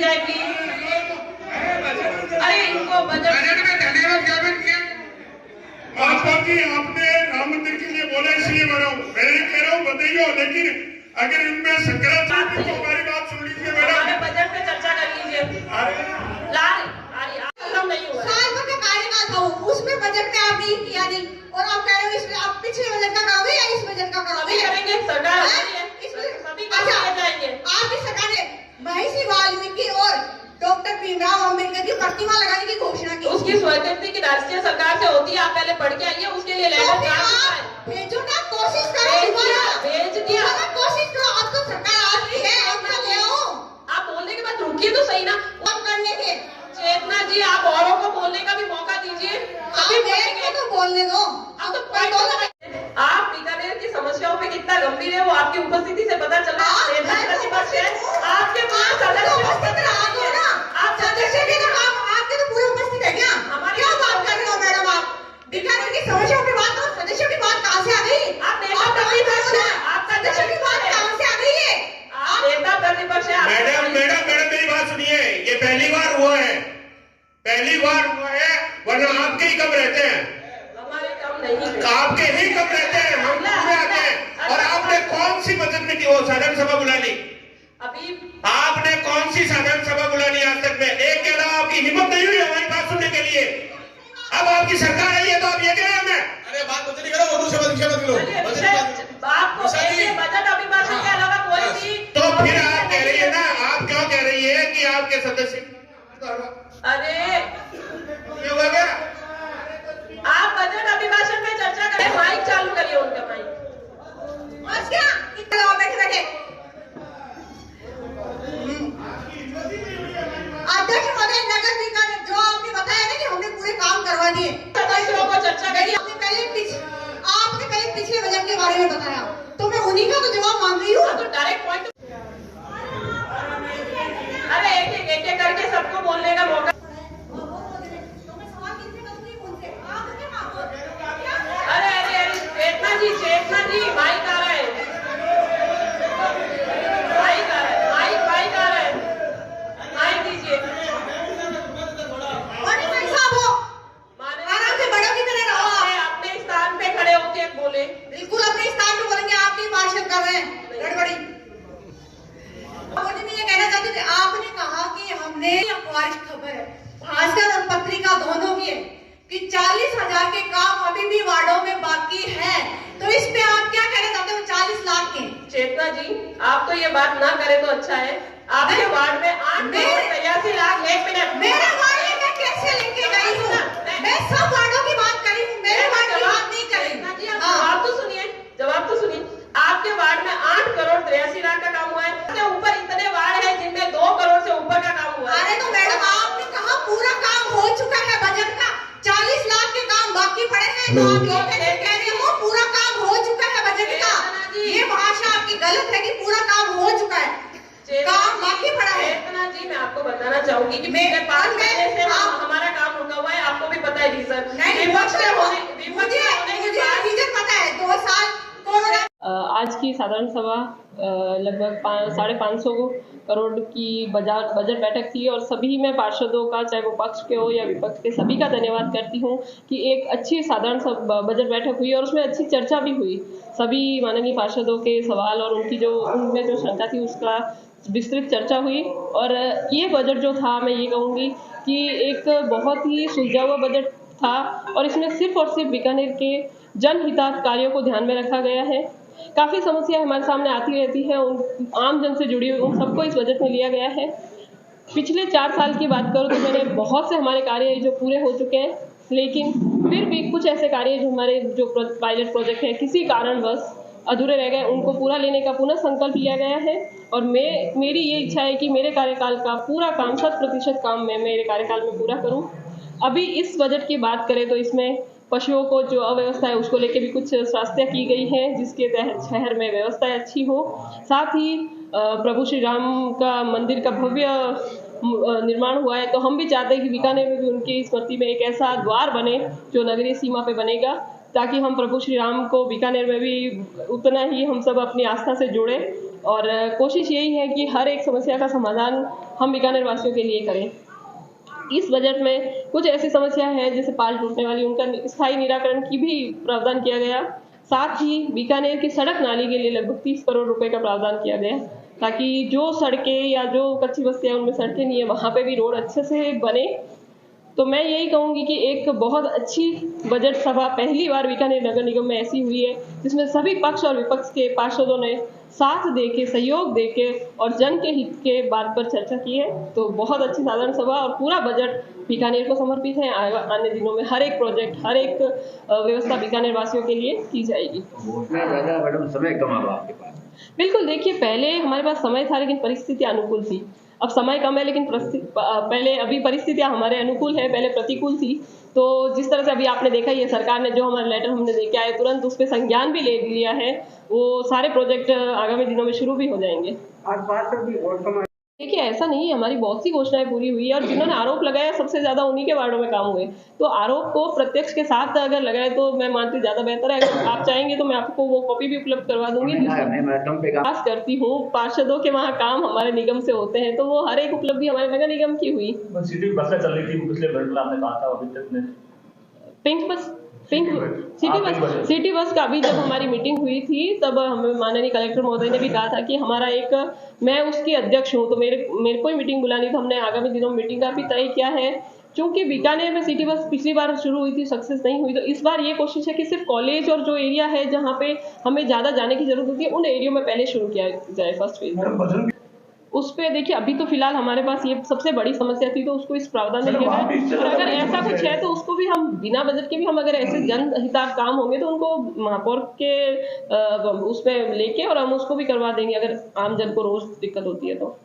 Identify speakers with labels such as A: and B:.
A: जाएगी। अरे इनको बजट
B: में धन्यवाद ज्ञापन किया। महात्मा जी आपने राम मंदिर के लिए बोला इसलिए मैं कह रहा हूँ बताइए, लेकिन अगर इनमें शंकराचार्य तो हमारी बात सुन लीजिए मैडम।
A: बजट पे चर्चा कर लीजिए। लाल नहीं हुआ
C: साल भर का कार्यकाल था उसमें बजट में आप नहीं किया नहीं, और आप कह रहे हो इसमें आप पिछले बजट का करोगे या इस बजट का करोगे?
A: करेंगे सरकार
C: आपकी सरकार ने महर्षि वाल्मीकि और डॉक्टर भीमराव अम्बेडकर की प्रतिमा लगाने की घोषणा की।
A: उसकी स्वीकृति की राष्ट्रीय सरकार से होती है, आप पहले पढ़ के आइए, उसके लिए लेटर
C: भेजो ना, कोशिश करो,
A: भेज दिया,
C: कोशिश करो। अब तो सरकार आपकी है, अब ना ले आओ।
A: आप बोलने के बाद रुकिए तो सही ना।
C: अब करने के
A: चेतना जी आप औरों को बोलने का भी मौका दीजिए,
C: अभी बोलेंगे तो बोलने दो।
A: अब तो आप बीकानेर की समस्याओं पे कितना गंभीर है वो आपकी उपस्थिति से पता चल रहा है। आपके पास
C: आप सदस्य के तो आपके तो पूरे उपस्थित है क्या? क्या बात कर रहे हो मैडम आप? बीकानेर की समस्याओं की बात और सदस्यों की बात कहाँ से आ गई?
A: आप नेता प्रतिपक्ष हैं, आप
C: सदस्यों की बात कहाँ से आ गई है?
A: आप नेता प्रतिपक्ष हैं।
B: मैडम मेरी बात सुनिए, ये पहली बार हुआ है, वरना आपके ही कब रहते हैं,
A: हमारे कम नहीं,
B: आपके ही कब रहते हैं, हम में आते हैं। और आपने कौन सी बजट में की वो साधारण सभा बुला ली?
A: अभी
B: आपने कौन सी साधारण सभा बुला ली आज तक में? एक के अलावा आपकी हिम्मत नहीं हुई हमारी बात सुनने के लिए। अब आपकी सरकार आई है तो आप ये कह रहे हैं हमें?
D: अरे बात बदली करो, वो दूसरे बदल करो।
A: आपको बजट अभिभाषण के अलावा कोई भी
B: तो फिर आप कह रही है ना, आप क्यों कह रही है कि आपके सदस्य?
A: अरे
B: ये हुआ क्या?
A: आप बजट अभिभाषण में चर्चा करें, माइक चालू करिए उनका माइक।
C: बस क्या? इतना बैठे अध्यक्ष महोदय, नगर निगम जो आपने बताया ना कि हमने पूरे काम करवा दिए,
A: सदस्यों को चर्चा करिए।
C: आपने पहले पिछले बजट के बारे में बताया, तो मैं उन्हीं का तो जवाब मांग रही हूँ।
A: तो डायरेक्ट पॉइंट। अरे एक करके सबको बोलने का मौका। अरे चेतना जी माइक आ रहा है, माइक दीजिए।
C: आराम से बड़ों की तरह रहो।
A: अपने स्थान पे खड़े होके बोले।
C: बिल्कुल अपने स्थान पे बोलेंगे, आप भी भाषण कर रहे हैं गड़बड़ी। मैं ये कहना चाहती हूँ कि आपने कहा कि हमने अखबार की खबर है, भास्कर और पत्रिका दोनों की है कि 40,000 के काम अभी भी वार्डों में बाकी है, तो इस पे आप क्या कहना चाहते हो? 40 लाख के।
A: चेतना जी आप तो ये बात ना करें तो अच्छा है। आपके वार्ड में 8,83 लाख। एक मिनट,
C: मेरे वार्ड में मैं कैसे लेके गई हूँ? मैं सब वार्डों की बात करी हूँ, मेरे वार्ड की बात नहीं करी।
A: जवाब तो सुनिए। आपके वार्ड में 8,83 लाख का काम हुआ है, उसके ऊपर इतने वार्ड है जिनमें 2 करोड़ से ऊपर का काम हुआ है।
C: अरे तो मैडम आपने कहा पूरा काम हो चुका है बजट का, 40 लाख के काम बाकी पड़े हैं, तो आप ये कैसे कह रहे हो पूरा काम हो चुका है बजट का? ये भाषा आपकी गलत है कि पूरा काम हो चुका है, काम बाकी पड़ा है।
A: चेतना जी मैं आपको बताना चाहूंगी कि मेरे 5 महीने से हमारा काम रुका हुआ है, आपको भी पता है रीजन।
C: मुझे पता है 2 साल कोरोना।
E: आज की साधारण सभा लगभग 550 करोड़ की बजट बैठक थी और सभी मैं पार्षदों का, चाहे वो पक्ष के हो या विपक्ष के, सभी का धन्यवाद करती हूँ कि एक अच्छी साधारण बजट बैठक हुई और उसमें अच्छी चर्चा भी हुई। सभी माननीय पार्षदों के सवाल और उनमें जो शंका थी उसका विस्तृत चर्चा हुई। और ये बजट जो था, मैं ये कहूँगी कि एक बहुत ही सुलझा हुआ बजट था और इसमें सिर्फ और सिर्फ बीकानेर के जनहितार्थ कार्यों को ध्यान में रखा गया है। काफ़ी समस्या हमारे सामने आती रहती है, उन आम जन से जुड़ी हुई, उन सबको इस बजट में लिया गया है। पिछले 4 साल की बात करूँ तो मैंने बहुत से हमारे कार्य जो पूरे हो चुके हैं, लेकिन फिर भी कुछ ऐसे कार्य जो हमारे जो पायलट प्रोजेक्ट है किसी कारणवश अधूरे रह गए, उनको पूरा लेने का पुनः संकल्प लिया गया है। और मेरी ये इच्छा है कि मेरे कार्यकाल का पूरा काम 100% काम मैं मेरे कार्यकाल में पूरा करूं। अभी इस बजट की बात करें तो इसमें पशुओं को जो अव्यवस्था है उसको लेके भी कुछ स्वास्थ्य की गई है, जिसके तहत शहर में व्यवस्था अच्छी हो। साथ ही प्रभु श्री राम का मंदिर का भव्य निर्माण हुआ है, तो हम भी चाहते हैं कि बीकानेर में भी उनकी स्मृति में एक ऐसा द्वार बने जो नगरीय सीमा पे बनेगा, ताकि हम प्रभु श्री राम को बीकानेर में भी उतना ही हम सब अपनी आस्था से जुड़े। और कोशिश यही है कि हर एक समस्या का समाधान हम बीकानेर वासियों के लिए करें। इस बजट में कुछ ऐसी समस्या है जैसे पाल टूटने वाली, उनका स्थायी निराकरण की भी प्रावधान किया गया। साथ ही बीकानेर की सड़क नाली के लिए लगभग 30 करोड़ रुपए का प्रावधान किया गया, ताकि जो सड़कें या जो कच्ची बस्तियां उनमें सड़कें नहीं है वहाँ पे भी रोड अच्छे से बने। तो मैं यही कहूँगी कि एक बहुत अच्छी बजट सभा पहली बार बीकानेर नगर निगम में ऐसी हुई है जिसमें सभी पक्ष और विपक्ष के पार्षदों ने साथ देके, सहयोग देके और जन के हित के बात पर चर्चा की है। तो बहुत अच्छी साधारण सभा और पूरा बजट बीकानेर को समर्पित है। आने दिनों में हर एक प्रोजेक्ट, हर एक व्यवस्था बीकानेर वासियों के लिए की जाएगी।
F: मैडम समय कम आ आपके पास?
E: बिल्कुल, देखिए पहले हमारे पास समय था लेकिन परिस्थिति अनुकूल थी। अब समय कम है लेकिन पहले अभी परिस्थितियां हमारे अनुकूल है, पहले प्रतिकूल थी। तो जिस तरह से अभी आपने देखा ही है, सरकार ने जो हमारा लेटर हमने दे के आए तुरंत उस पर संज्ञान भी ले लिया है। वो सारे प्रोजेक्ट आगामी दिनों में शुरू भी हो जाएंगे। देखिए ऐसा नहीं है, हमारी बहुत सी घोषणाएं पूरी हुई है और जिन्होंने आरोप लगाया सबसे ज्यादा उन्हीं के वार्डों में काम हुए। तो आरोप को प्रत्यक्ष के साथ अगर लगाए तो मैं मानती ज्यादा बेहतर है। अगर आप चाहेंगे तो मैं आपको वो कॉपी भी उपलब्ध करवा दूंगी। आस करती हूँ पार्षदों के वहाँ काम हमारे निगम से होते हैं, तो वो हर एक उपलब्धि हमारे नगर निगम की हुई।
G: सिटी बसें चल रही थी पिछले बजट में, आपने कहा था अभी तक में सिटी बस का अभी जब हमारी मीटिंग हुई थी तब हमें माननीय कलेक्टर महोदय ने भी कहा था कि हमारा एक, मैं उसकी अध्यक्ष हूँ तो मेरे को ही मीटिंग बुलानी, तो हमने आगामी दिनों में मीटिंग का भी तय किया है। क्योंकि बीकानेर में सिटी बस पिछली बार शुरू हुई थी, सक्सेस नहीं हुई, तो इस बार ये कोशिश है कि सिर्फ कॉलेज और जो एरिया है जहाँ पे हमें ज्यादा जाने की जरूरत होती है उन एरिया में पहले शुरू किया जाए फर्स्ट फेज। उस पे देखिए अभी तो फिलहाल हमारे पास ये सबसे बड़ी समस्या थी तो उसको इस प्रावधान में लिया है। और अगर ऐसा कुछ है तो उसको भी हम बिना बजट के भी हम अगर ऐसे जनहितार्थ काम होंगे तो उनको महापौर के उस पे लेके और हम उसको भी करवा देंगे अगर आम जन को रोज दिक्कत होती है तो।